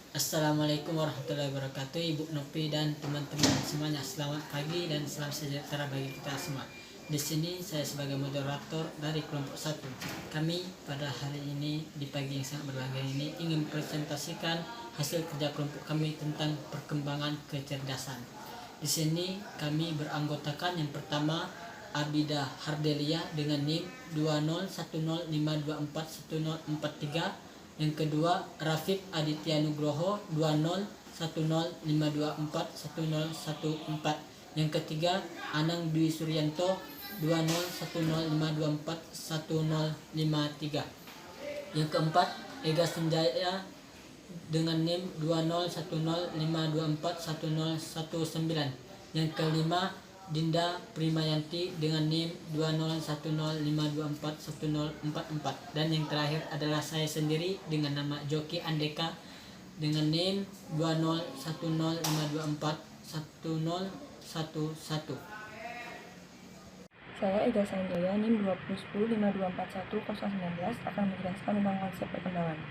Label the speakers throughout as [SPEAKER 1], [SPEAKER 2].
[SPEAKER 1] Assalamualaikum warahmatullahi wabarakatuh, Ibu Nopi dan teman-teman semuanya. Selamat pagi dan salam sejahtera bagi kita semua. Di sini saya sebagai moderator dari kelompok 1. Kami pada hari ini di pagi yang sangat berbahagia ini ingin presentasikan hasil kerja kelompok kami tentang perkembangan kecerdasan. Di sini kami beranggotakan yang pertama Abida Hardelia dengan NIM 20105241043. Yang kedua, Rafiq Aditya Nugroho 20105241014. Yang ketiga, Anang Dwi Suryanto 20105241053. Yang keempat, Ega Senjaya dengan NIM 20105241019. Yang kelima, Dinda Primayanti dengan NIM 20105241044. Dan yang terakhir adalah saya sendiri dengan nama Joki Andeka dengan NIM 20105241011.
[SPEAKER 2] Saya Ega Sanjaya, NIM 20105241019 akan menjelaskan tentang konsep perkembangan.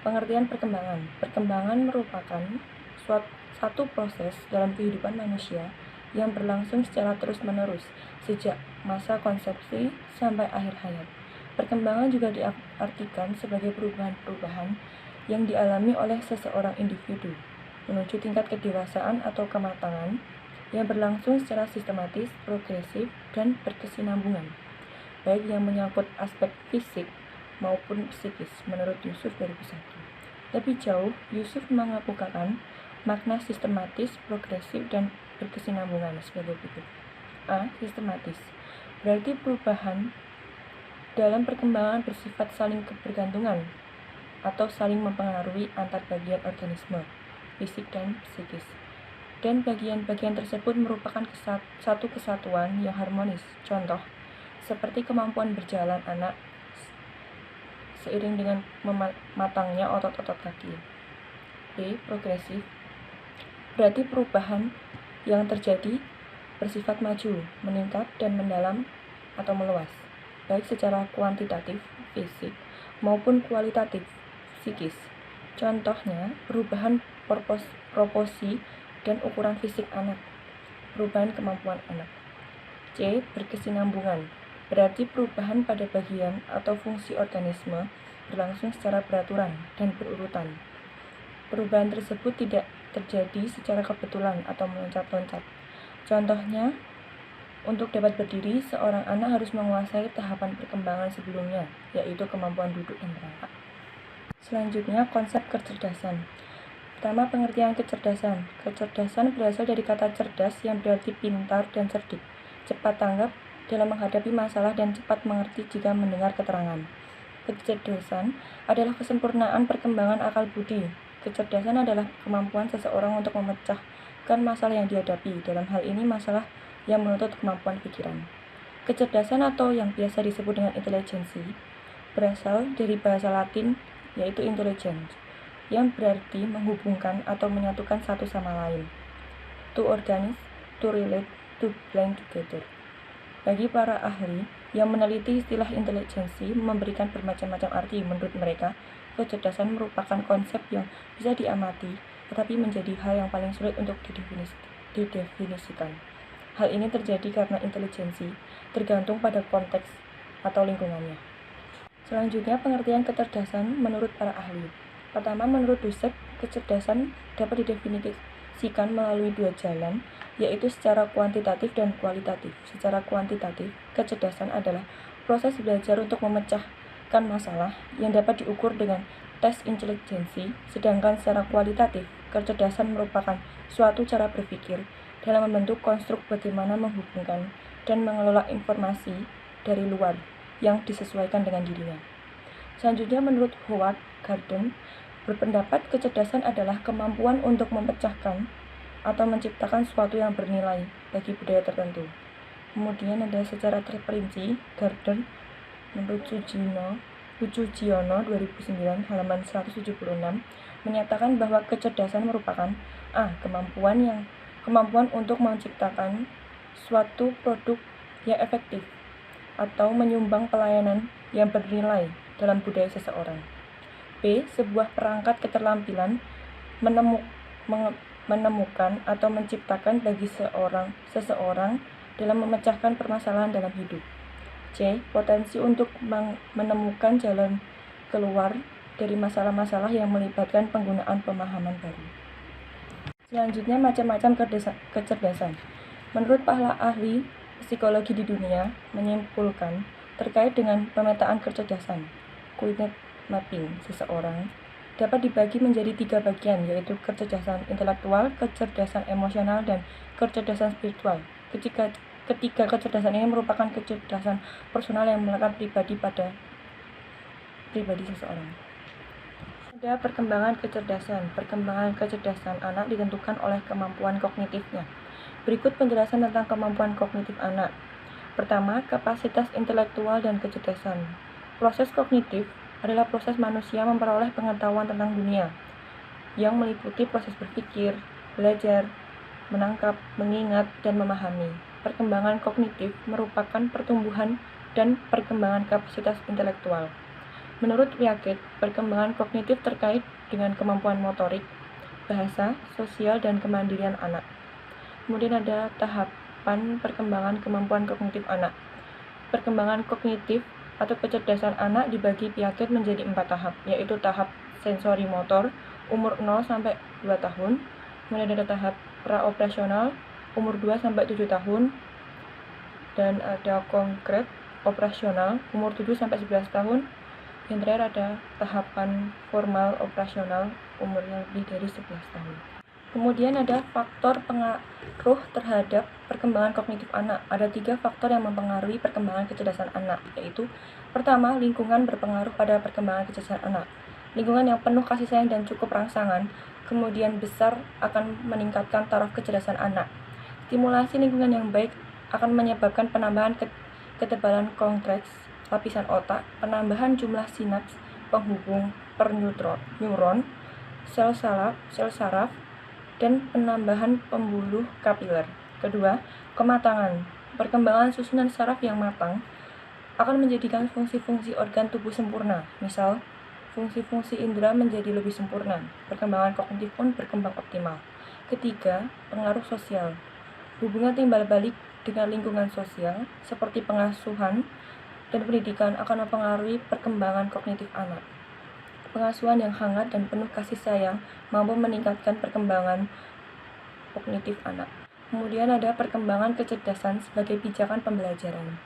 [SPEAKER 2] Pengertian perkembangan. Perkembangan merupakan satu proses dalam kehidupan manusia yang berlangsung secara terus-menerus sejak masa konsepsi sampai akhir hayat. Perkembangan juga diartikan sebagai perubahan-perubahan yang dialami oleh seseorang individu menuju tingkat kedewasaan atau kematangan yang berlangsung secara sistematis, progresif, dan berkesinambungan, baik yang menyangkut aspek fisik maupun psikis, menurut Yusuf 2001. Lebih jauh, Yusuf mengemukakan makna sistematis, progresif, dan berkesinambungan sebagai berikut. A. Sistematis berarti perubahan dalam perkembangan bersifat saling bergantungan atau saling mempengaruhi antar bagian organisme, fisik dan psikis. Dan bagian-bagian tersebut merupakan satu kesatuan yang harmonis. Contoh, seperti kemampuan berjalan anak seiring dengan matangnya otot-otot kaki. B. Progresif berarti perubahan yang terjadi bersifat maju, meningkat, dan mendalam atau meluas, baik secara kuantitatif, fisik, maupun kualitatif, psikis. Contohnya, perubahan proporsi dan ukuran fisik anak, perubahan kemampuan anak. C. Berkesinambungan berarti perubahan pada bagian atau fungsi organisme berlangsung secara beraturan dan berurutan. Perubahan tersebut tidak terjadi secara kebetulan atau meloncat-loncat. Contohnya, untuk dapat berdiri, seorang anak harus menguasai tahapan perkembangan sebelumnya, yaitu kemampuan duduk dan merangkak. Selanjutnya, konsep kecerdasan. Pertama, pengertian kecerdasan. Kecerdasan berasal dari kata cerdas yang berarti pintar dan cerdik, cepat tanggap dalam menghadapi masalah dan cepat mengerti jika mendengar keterangan. Kecerdasan adalah kesempurnaan perkembangan akal budi. Kecerdasan adalah kemampuan seseorang untuk memecahkan masalah yang dihadapi, dalam hal ini masalah yang menuntut kemampuan pikiran. Kecerdasan atau yang biasa disebut dengan intelijensi berasal dari bahasa Latin yaitu intelligence, yang berarti menghubungkan atau menyatukan satu sama lain. To organize, to relate, to blend together. Bagi para ahli yang meneliti istilah intelijensi memberikan bermacam-macam arti. Menurut mereka, kecerdasan merupakan konsep yang bisa diamati, tetapi menjadi hal yang paling sulit untuk didefinisikan. Hal ini terjadi karena intelijensi tergantung pada konteks atau lingkungannya. Selanjutnya, pengertian kecerdasan menurut para ahli. Pertama, menurut Dussek, kecerdasan dapat didefinisikan melalui dua jalan, yaitu secara kuantitatif dan kualitatif. Secara kuantitatif, kecerdasan adalah proses belajar untuk memecahkan masalah yang dapat diukur dengan tes intelijensi, sedangkan secara kualitatif, kecerdasan merupakan suatu cara berpikir dalam membentuk konstruk bagaimana menghubungkan dan mengelola informasi dari luar yang disesuaikan dengan dirinya. Selanjutnya, menurut Howard Gardner berpendapat kecerdasan adalah kemampuan untuk memecahkan atau menciptakan sesuatu yang bernilai bagi budaya tertentu. Kemudian ada secara terperinci, Gardner menurut Sujiono 2009 halaman 176 menyatakan bahwa kecerdasan merupakan A. Kemampuan untuk menciptakan suatu produk yang efektif atau menyumbang pelayanan yang bernilai dalam budaya seseorang. B. Sebuah perangkat keterampilan menemukan atau menciptakan bagi seseorang dalam memecahkan permasalahan dalam hidup. C. Potensi untuk menemukan jalan keluar dari masalah-masalah yang melibatkan penggunaan pemahaman baru. Selanjutnya, macam-macam kecerdasan. Menurut para ahli psikologi di dunia menyimpulkan terkait dengan pemetaan kecerdasan, cognitive mapping seseorang dapat dibagi menjadi 3 bagian, yaitu kecerdasan intelektual, kecerdasan emosional, dan kecerdasan spiritual. Ketiga kecerdasan ini merupakan kecerdasan personal yang melekat pribadi pada pribadi seseorang. Ada perkembangan kecerdasan. Perkembangan kecerdasan anak ditentukan oleh kemampuan kognitifnya. Berikut penjelasan tentang kemampuan kognitif anak. Pertama, kapasitas intelektual dan kecerdasan. Proses kognitif adalah proses manusia memperoleh pengetahuan tentang dunia, yang meliputi proses berpikir, belajar, menangkap, mengingat, dan memahami. Perkembangan kognitif merupakan pertumbuhan dan perkembangan kapasitas intelektual. Menurut Piaget, perkembangan kognitif terkait dengan kemampuan motorik, bahasa, sosial, dan kemandirian anak. Kemudian ada tahapan perkembangan kemampuan kognitif anak. Perkembangan kognitif atau kecerdasan anak dibagi Piaget menjadi 4 tahap, yaitu tahap sensori motor, umur 0-2 tahun, kemudian ada tahap praoperasional, umur 2-7 tahun, dan ada konkret operasional, umur 7-11 tahun. Yang terakhir ada tahapan formal operasional, umurnya lebih dari 11 tahun. Kemudian ada faktor pengaruh terhadap perkembangan kognitif anak. Ada 3 faktor yang mempengaruhi perkembangan kecerdasan anak, yaitu pertama, lingkungan berpengaruh pada perkembangan kecerdasan anak. Lingkungan yang penuh kasih sayang dan cukup rangsangan, kemudian besar akan meningkatkan taraf kecerdasan anak. Stimulasi lingkungan yang baik akan menyebabkan penambahan ketebalan korteks, lapisan otak, penambahan jumlah sinaps penghubung per neuron, sel saraf, dan penambahan pembuluh kapiler. Kedua, kematangan. Perkembangan susunan saraf yang matang akan menjadikan fungsi-fungsi organ tubuh sempurna. Misal, fungsi-fungsi indera menjadi lebih sempurna. Perkembangan kognitif pun berkembang optimal. Ketiga, pengaruh sosial. Hubungan timbal balik dengan lingkungan sosial seperti pengasuhan dan pendidikan akan mempengaruhi perkembangan kognitif anak. Pengasuhan yang hangat dan penuh kasih sayang mampu meningkatkan perkembangan kognitif anak. Kemudian ada perkembangan kecerdasan sebagai pijakan pembelajaran.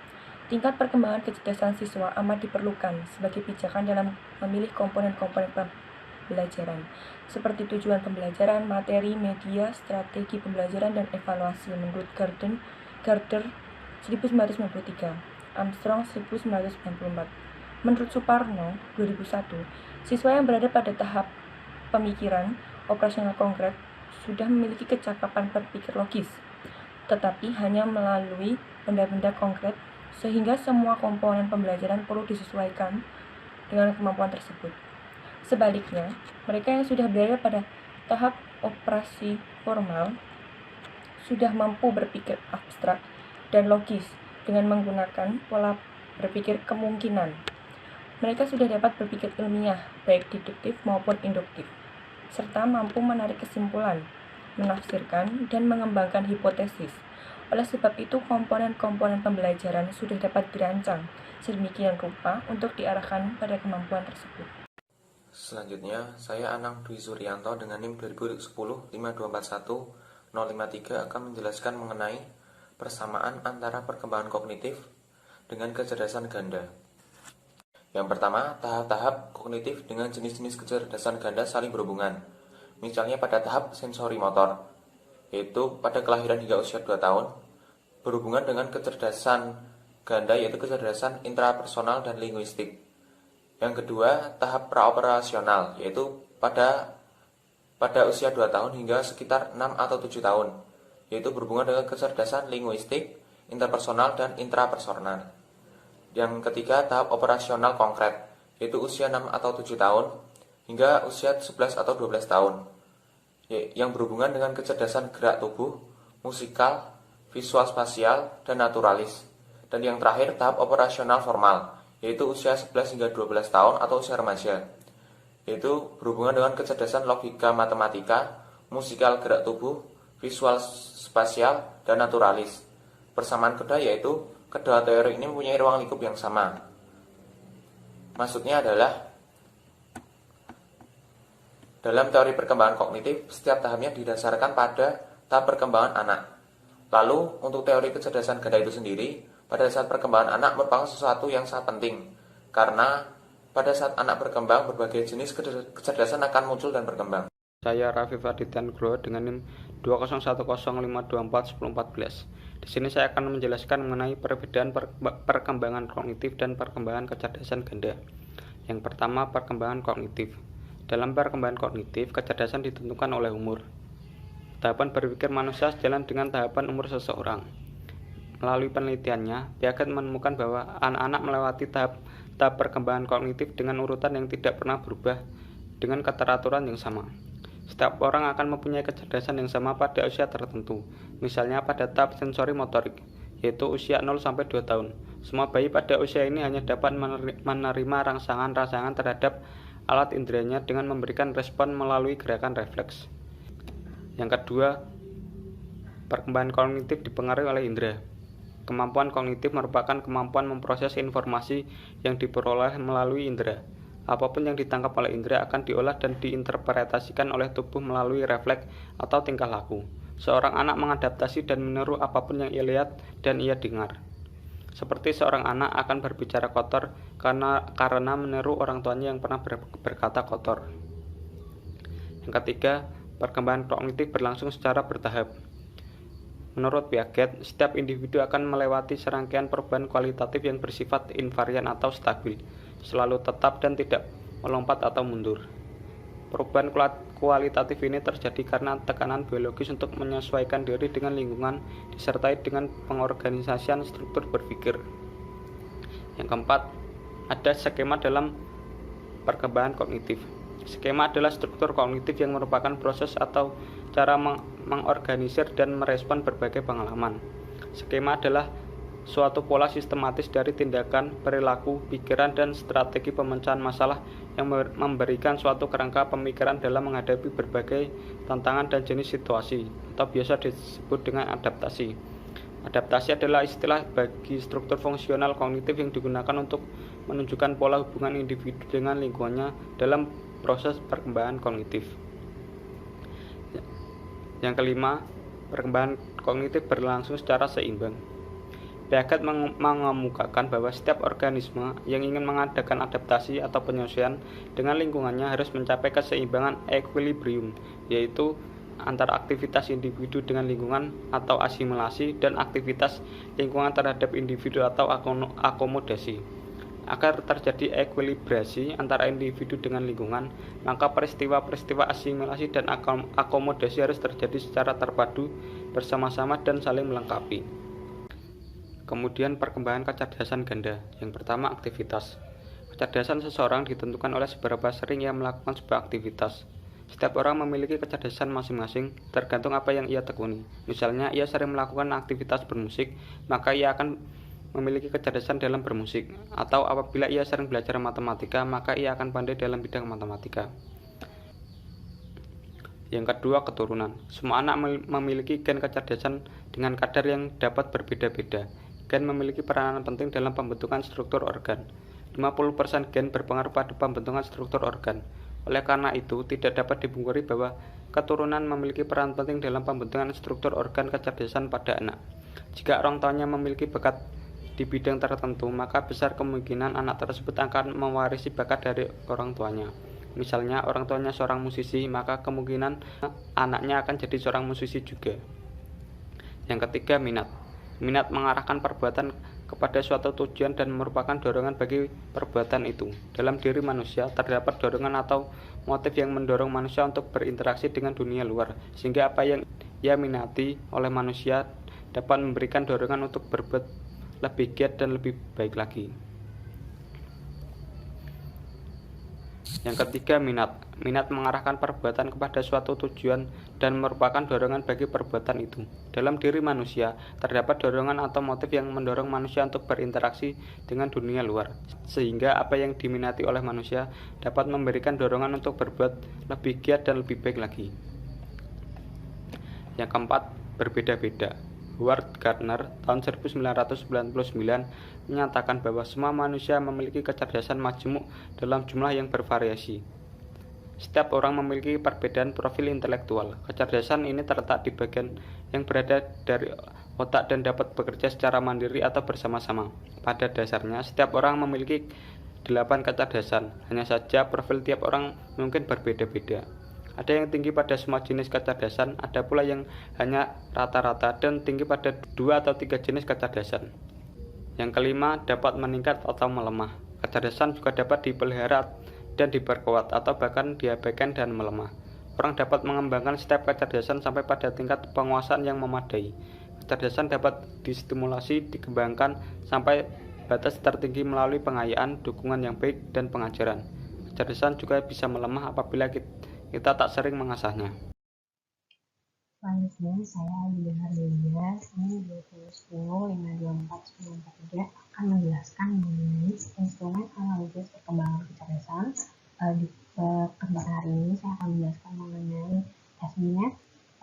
[SPEAKER 2] Tingkat perkembangan kecerdasan siswa amat diperlukan sebagai pijakan dalam memilih komponen-komponen pembelajaran, seperti tujuan pembelajaran, materi, media, strategi pembelajaran, dan evaluasi menurut Gardner 1993. Armstrong 1994. Menurut Suparno 2001, siswa yang berada pada tahap pemikiran operasional konkret sudah memiliki kecakapan berpikir logis, tetapi hanya melalui benda-benda konkret, sehingga semua komponen pembelajaran perlu disesuaikan dengan kemampuan tersebut. Sebaliknya, mereka yang sudah berada pada tahap operasi formal sudah mampu berpikir abstrak dan logis dengan menggunakan pola berpikir kemungkinan. Mereka sudah dapat berpikir ilmiah, baik deduktif maupun induktif, serta mampu menarik kesimpulan, menafsirkan, dan mengembangkan hipotesis. Oleh sebab itu, komponen-komponen pembelajaran sudah dapat dirancang sedemikian rupa untuk diarahkan pada kemampuan tersebut.
[SPEAKER 3] Selanjutnya, saya Anang Dwi Suryanto dengan NIM 2010 5241 053 akan menjelaskan mengenai persamaan antara perkembangan kognitif dengan kecerdasan ganda. Yang pertama, tahap-tahap kognitif dengan jenis-jenis kecerdasan ganda saling berhubungan. Misalnya pada tahap sensori motor, yaitu pada kelahiran hingga usia 2 tahun, berhubungan dengan kecerdasan ganda yaitu kecerdasan intrapersonal dan linguistik. Yang kedua, tahap praoperasional, yaitu pada usia 2 tahun hingga sekitar 6 atau 7 tahun, yaitu berhubungan dengan kecerdasan linguistik, interpersonal, dan intrapersonal. Yang ketiga, tahap operasional konkret, yaitu usia 6 atau 7 tahun hingga usia 11 atau 12 tahun, yang berhubungan dengan kecerdasan gerak tubuh, musikal, visual spasial, dan naturalis. Dan yang terakhir, tahap operasional formal, yaitu usia 11 hingga 12 tahun atau usia remaja. yaitu berhubungan dengan kecerdasan logika matematika, musikal gerak tubuh, visual spasial, dan naturalis. Persamaan kedua yaitu kedua teori ini mempunyai ruang lingkup yang sama. Maksudnya adalah dalam teori perkembangan kognitif, setiap tahapnya didasarkan pada tahap perkembangan anak. Lalu, untuk teori kecerdasan ganda itu sendiri, pada saat perkembangan anak merupakan sesuatu yang sangat penting, karena pada saat anak berkembang, berbagai jenis kecerdasan akan muncul dan berkembang.
[SPEAKER 4] Saya Rafif Aditya Nugroho dengan NIM 20105241014. Di sini saya akan menjelaskan mengenai perbedaan perkembangan kognitif dan perkembangan kecerdasan ganda. Yang pertama, perkembangan kognitif. Dalam perkembangan kognitif, kecerdasan ditentukan oleh umur. Tahapan berpikir manusia sejalan dengan tahapan umur seseorang. Melalui penelitiannya, Piaget menemukan bahwa anak-anak melewati tahap perkembangan kognitif dengan urutan yang tidak pernah berubah dengan keteraturan yang sama. Setiap orang akan mempunyai kecerdasan yang sama pada usia tertentu, misalnya pada tahap sensori motorik, yaitu usia 0-2 tahun. Semua bayi pada usia ini hanya dapat menerima rangsangan-rangsangan terhadap alat inderanya dengan memberikan respon melalui gerakan refleks. Yang kedua, perkembangan kognitif dipengaruhi oleh indera. Kemampuan kognitif merupakan kemampuan memproses informasi yang diperoleh melalui indera. Apapun yang ditangkap oleh indera akan diolah dan diinterpretasikan oleh tubuh melalui refleks atau tingkah laku. Seorang anak mengadaptasi dan meniru apapun yang ia lihat dan ia dengar. Seperti seorang anak akan berbicara kotor karena meniru orang tuanya yang pernah berkata kotor. Yang ketiga, perkembangan kognitif berlangsung secara bertahap. Menurut Piaget, setiap individu akan melewati serangkaian perubahan kualitatif yang bersifat invarian atau stabil, selalu tetap dan tidak melompat atau mundur. Perubahan kualitatif ini terjadi karena tekanan biologis untuk menyesuaikan diri dengan lingkungan disertai dengan pengorganisasian struktur berpikir. Yang keempat, ada skema dalam perkembangan kognitif. Skema adalah struktur kognitif yang merupakan proses atau cara mengorganisir dan merespon berbagai pengalaman. Skema adalah suatu pola sistematis dari tindakan, perilaku, pikiran, dan strategi pemecahan masalah yang memberikan suatu kerangka pemikiran dalam menghadapi berbagai tantangan dan jenis situasi, atau biasa disebut dengan adaptasi. Adaptasi adalah istilah bagi struktur fungsional kognitif yang digunakan untuk menunjukkan pola hubungan individu dengan lingkungannya dalam proses perkembangan kognitif. Yang kelima, perkembangan kognitif berlangsung secara seimbang. Piaget mengemukakan bahwa setiap organisme yang ingin mengadakan adaptasi atau penyesuaian dengan lingkungannya harus mencapai keseimbangan equilibrium, yaitu antara aktivitas individu dengan lingkungan atau asimilasi dan aktivitas lingkungan terhadap individu atau akomodasi. Agar terjadi ekuilibrasi antara individu dengan lingkungan, maka peristiwa-peristiwa asimilasi dan akomodasi harus terjadi secara terpadu, bersama-sama, dan saling melengkapi. Kemudian perkembangan kecerdasan ganda. Yang pertama, aktivitas. Kecerdasan seseorang ditentukan oleh seberapa sering ia melakukan sebuah aktivitas. Setiap orang memiliki kecerdasan masing-masing, tergantung apa yang ia tekuni. Misalnya, ia sering melakukan aktivitas bermusik, maka ia akan memiliki kecerdasan dalam bermusik. Atau apabila ia sering belajar matematika, maka ia akan pandai dalam bidang matematika. Yang kedua, keturunan. Semua anak memiliki gen kecerdasan dengan kadar yang dapat berbeda-beda. Gen memiliki peranan penting dalam pembentukan struktur organ. 50% gen berpengaruh pada pembentukan struktur organ. Oleh karena itu, tidak dapat dipungkiri bahwa keturunan memiliki peran penting dalam pembentukan struktur organ kecerdasan pada anak. Jika orang tuanya memiliki bakat di bidang tertentu, maka besar kemungkinan anak tersebut akan mewarisi bakat dari orang tuanya. Misalnya, orang tuanya seorang musisi, maka kemungkinan anaknya akan jadi seorang musisi juga. Yang ketiga, minat. Minat mengarahkan perbuatan kepada suatu tujuan dan merupakan dorongan bagi perbuatan itu. Dalam diri manusia terdapat dorongan atau motif yang mendorong manusia untuk berinteraksi dengan dunia luar, sehingga apa yang ia minati oleh manusia dapat memberikan dorongan untuk berbuat lebih giat dan lebih baik lagi. Yang ketiga, minat. Minat mengarahkan perbuatan kepada suatu tujuan dan merupakan dorongan bagi perbuatan itu. Dalam diri manusia, terdapat dorongan atau motif yang mendorong manusia untuk berinteraksi dengan dunia luar, sehingga apa yang diminati oleh manusia dapat memberikan dorongan untuk berbuat lebih giat dan lebih baik lagi. Yang keempat, berbeda-beda. Howard Gardner tahun 1999 menyatakan bahwa semua manusia memiliki kecerdasan majemuk dalam jumlah yang bervariasi. Setiap orang memiliki perbedaan profil intelektual. Kecerdasan ini terletak di bagian yang berada dari otak dan dapat bekerja secara mandiri atau bersama-sama. Pada dasarnya, setiap orang memiliki 8 kecerdasan. Hanya saja profil tiap orang mungkin berbeda-beda. Ada yang tinggi pada semua jenis kecerdasan, ada pula yang hanya rata-rata dan tinggi pada 2 atau 3 jenis kecerdasan. Yang kelima, dapat meningkat atau melemah. Kecerdasan juga dapat dipelihara dan diperkuat atau bahkan diabaikan dan melemah. Orang dapat mengembangkan setiap kecerdasan sampai pada tingkat penguasaan yang memadai. Kecerdasan dapat distimulasi, dikembangkan sampai batas tertinggi melalui pengayaan, dukungan yang baik, dan pengajaran. Kecerdasan juga bisa melemah apabila kita tak sering mengasahnya.
[SPEAKER 5] Selanjutnya, saya Yuliana Delia, ini 2010-524-943 akan menjelaskan mengenai instrumen analisis perkembangan kecerdasan. Di kesempatan hari ini, saya akan menjelaskan mengenai tes Binet,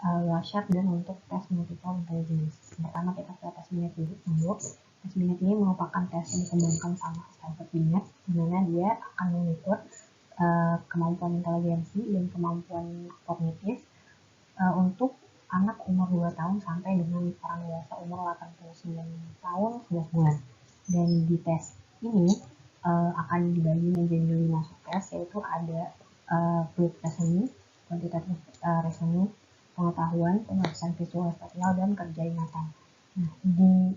[SPEAKER 5] Rorschach, dan untuk tes multiple intelligence. Pertama, kita ke tes Binet dulu. Tes Binet ini merupakan tes yang dikembangkan sama Stanford Binet, di mana dia akan mengukur kemampuan inteligensi dan kemampuan kognitif untuk anak umur 2 tahun sampai dengan orang dewasa umur 89 tahun 11 bulan. Dan di tes ini akan dibagi menjadi 5 subtes, yaitu ada fluid reasoning, quantitative reasoning, pengetahuan, pengertian visual spasial, dan kerja ingatan. Nah, di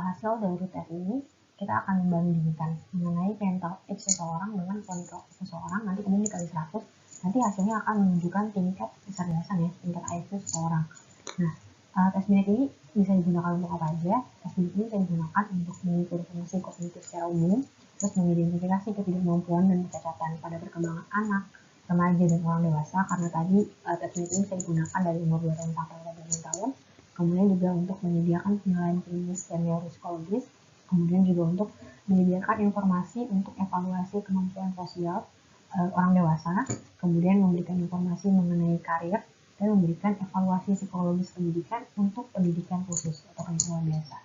[SPEAKER 5] hasil dari tes ini kita akan membandingkan mengenai mental age seseorang dengan quantitative seseorang, nanti kemudian dikali 100. Nanti hasilnya akan menunjukkan tingkat kecerdasan ya, tingkat IQ seseorang. Nah, tes Binet ini bisa digunakan untuk apa aja? Tes Binet ini bisa digunakan untuk mengukur fungsi kognitif secara umum, terus mengidentifikasi ketidakmampuan dan kecacatan pada perkembangan anak, remaja, dan orang dewasa. Karena tadi tes Binet ini bisa digunakan dari umur 2 tahun sampai 16 tahun. Kemudian juga untuk menyediakan penilaian klinis dan neuropsikologis. Kemudian juga untuk menyediakan informasi untuk evaluasi kemampuan sosial orang dewasa, kemudian memberikan informasi mengenai karir, dan memberikan evaluasi psikologis pendidikan untuk pendidikan khusus atau pendidikan biasa.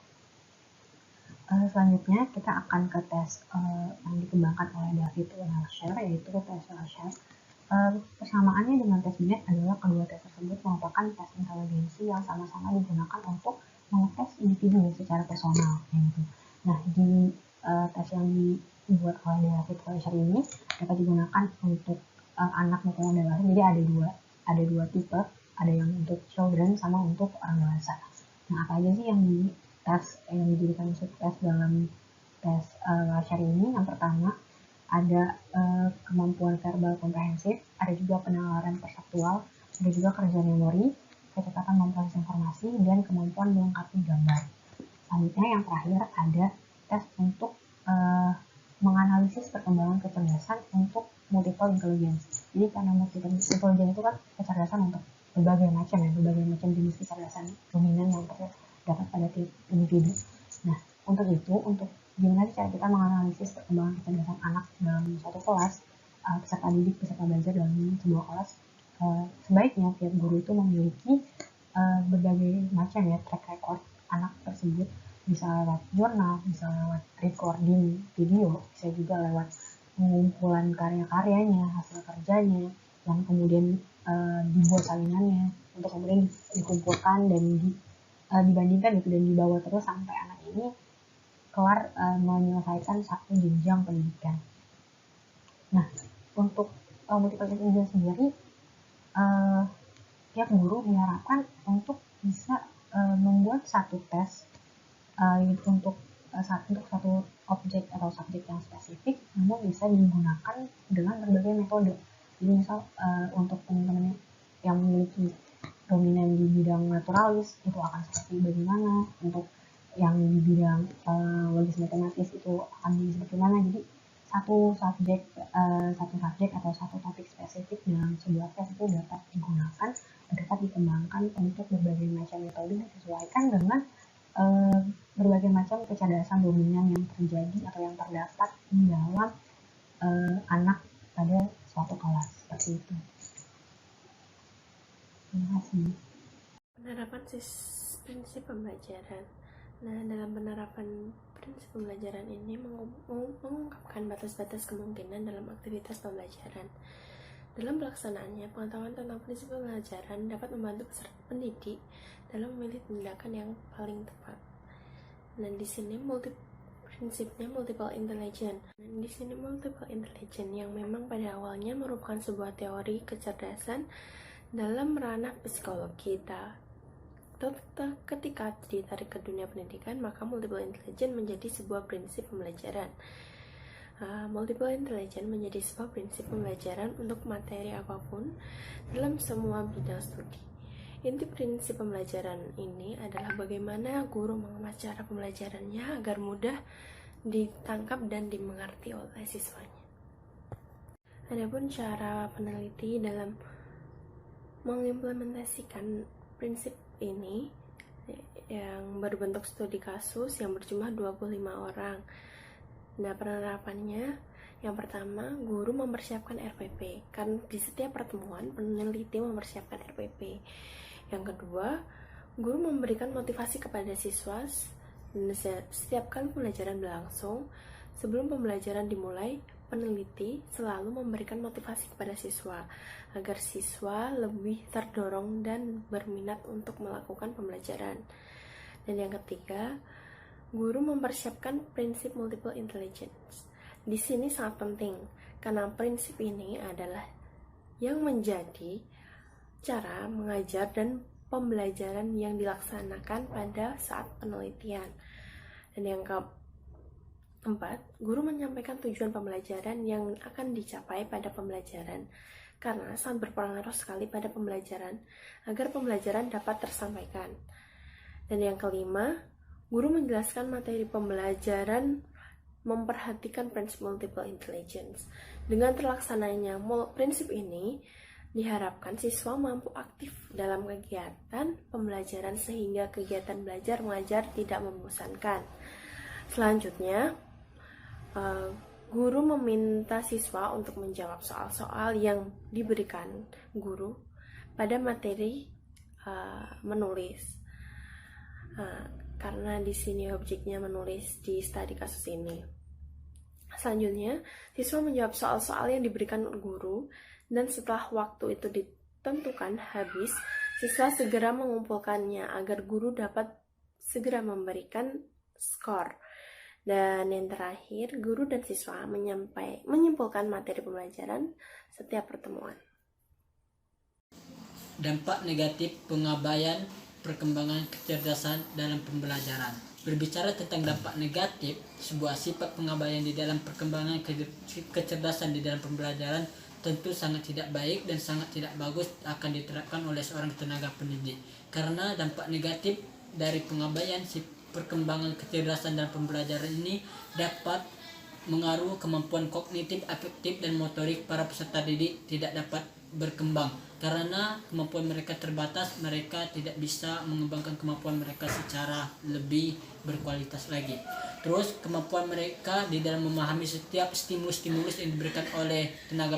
[SPEAKER 5] Selanjutnya kita akan ke tes yang dikembangkan oleh David Rorschach, yaitu tes Rorschach. Persamaannya dengan tes Binet adalah kedua tes tersebut merupakan tes inteligensi yang sama-sama digunakan untuk mengetes individu secara personal. Gitu. Nah, di tes yang dibuat oleh David Rorschach ini dapat digunakan untuk anak maupun orang dewasa. Jadi ada dua tipe, ada yang untuk children sama untuk orang dewasa. Nah, apa aja sih yang dijadikan subtes dalam tes Rorschach ini? Yang pertama ada kemampuan verbal komprehensif, ada juga penalaran perseptual, ada juga kerja memori, kecepatan memproses informasi, dan kemampuan melengkapi gambar. Selanjutnya yang terakhir ada tes untuk menganalisis perkembangan kecerdasan untuk multiple intelligence. Jadi karena multiple intelligence itu kan kecerdasan untuk berbagai macam jenis kecerdasan dominan yang terdapat pada tiap individu. Nah, untuk itu, untuk gimana sih cara kita menganalisis perkembangan kecerdasan anak dalam suatu kelas, peserta didik, peserta belajar dalam sebuah kelas, sebaiknya tiap guru itu memiliki berbagai macam ya track record anak tersebut, bisa lewat jurnal, bisa lewat recording video, bisa juga lewat pengumpulan karya-karyanya, hasil kerjanya, yang kemudian dibuat salinannya untuk kemudian dikumpulkan dan dibandingkan gitu, dan dibawa terus sampai anak ini kelar menyelesaikan satu jenjang pendidikan. Nah, untuk multiple intelligence sendiri, tiap guru diharapkan untuk bisa membuat satu tes untuk satu objek atau subjek yang spesifik, namun bisa digunakan dengan berbagai metode. Jadi misal untuk teman-teman yang memiliki dominan di bidang naturalis itu akan seperti bagaimana, untuk yang di bidang logis matematis itu akan seperti mana. Jadi satu subjek atau satu topik spesifik dalam sebuah tes itu dapat dikembangkan untuk berbagai macam metode disesuaikan dengan berbagai macam kecerdasan dominan yang terjadi atau yang terdapat di dalam anak pada suatu kelas seperti itu. Terima kasih.
[SPEAKER 6] Penerapan prinsip pembelajaran. Nah, dalam penerapan prinsip pembelajaran ini mengungkapkan batas-batas kemungkinan dalam aktivitas pembelajaran. Dalam pelaksanaannya, pengetahuan tentang prinsip pembelajaran dapat membantu peserta pendidik dalam memilih tindakan yang paling tepat. Nah, di sini prinsipnya multiple intelligence. Yang memang pada awalnya merupakan sebuah teori kecerdasan dalam ranah psikologi. Ketika ditarik ke dunia pendidikan, maka multiple intelligence menjadi sebuah prinsip pembelajaran. Multiple intelligence menjadi sebuah prinsip pembelajaran untuk materi apapun dalam semua bidang studi. Inti prinsip pembelajaran ini adalah bagaimana guru mengemas cara pembelajarannya agar mudah ditangkap dan dimengerti oleh siswanya. Adapun cara peneliti dalam mengimplementasikan prinsip ini yang berbentuk studi kasus yang berjumlah 25 orang. Nah, penerapannya yang pertama, guru mempersiapkan RPP. Kan di setiap pertemuan peneliti mempersiapkan RPP. Yang kedua, guru memberikan motivasi kepada siswa. Setiap kali pembelajaran berlangsung, sebelum pembelajaran dimulai, peneliti selalu memberikan motivasi kepada siswa agar siswa lebih terdorong dan berminat untuk melakukan pembelajaran. Dan yang ketiga, guru mempersiapkan prinsip multiple intelligence. Di sini sangat penting karena prinsip ini adalah yang menjadi cara mengajar dan pembelajaran yang dilaksanakan pada saat penelitian. Dan yang keempat, guru menyampaikan tujuan pembelajaran yang akan dicapai pada pembelajaran karena sangat berpengaruh sekali pada pembelajaran agar pembelajaran dapat tersampaikan. Dan yang kelima, guru menjelaskan materi pembelajaran memperhatikan prinsip multiple intelligence. Dengan terlaksananya prinsip ini, diharapkan siswa mampu aktif dalam kegiatan pembelajaran sehingga kegiatan belajar mengajar tidak membosankan. Selanjutnya, guru meminta siswa untuk menjawab soal-soal yang diberikan guru pada materi menulis. Karena di sini objeknya menulis di studi kasus ini. Selanjutnya, siswa menjawab soal-soal yang diberikan guru dan setelah waktu itu ditentukan habis, siswa segera mengumpulkannya agar guru dapat segera memberikan skor. Dan yang terakhir, guru dan siswa menyimpulkan materi pembelajaran setiap pertemuan.
[SPEAKER 1] Dampak negatif pengabaian perkembangan kecerdasan dalam pembelajaran. Berbicara tentang dampak negatif, sebuah sifat pengabaian di dalam perkembangan kecerdasan di dalam pembelajaran tentu sangat tidak baik dan sangat tidak bagus akan diterapkan oleh seorang tenaga pendidik. Karena dampak negatif dari pengabaian perkembangan kecerdasan dalam pembelajaran ini dapat mengaruh kemampuan kognitif, afektif, dan motorik para peserta didik tidak dapat berkembang. Karena kemampuan mereka terbatas, mereka tidak bisa mengembangkan kemampuan mereka secara lebih berkualitas lagi. Terus kemampuan mereka di dalam memahami setiap stimulus-stimulus yang diberikan oleh tenaga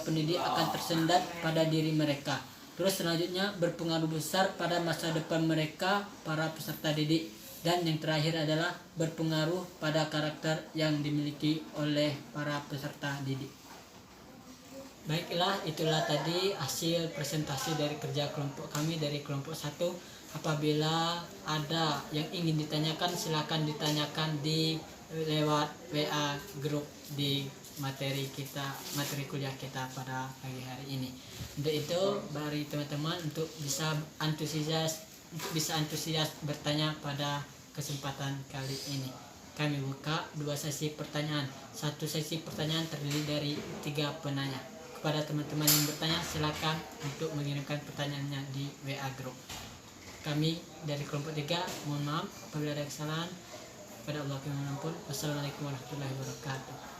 [SPEAKER 1] pendidik akan tersendat pada diri mereka. Terus selanjutnya berpengaruh besar pada masa depan mereka, para peserta didik. Dan yang terakhir adalah berpengaruh pada karakter yang dimiliki oleh para peserta didik. Baiklah, itulah tadi hasil presentasi dari kerja kelompok kami dari kelompok 1. Apabila ada yang ingin ditanyakan, silakan ditanyakan di lewat WA grup di materi kuliah kita pada pagi hari ini. Untuk itu, bagi teman-teman untuk bisa antusias bertanya pada kesempatan kali ini. Kami buka 2 sesi pertanyaan. 1 sesi pertanyaan terdiri dari 3 penanya. Kepada teman-teman yang bertanya, silakan untuk mengirimkan pertanyaannya di WA Group. Kami dari kelompok 3, mohon maaf apabila ada kesalahan. kepada Allah yang mengampun. Wassalamualaikum warahmatullahi wabarakatuh.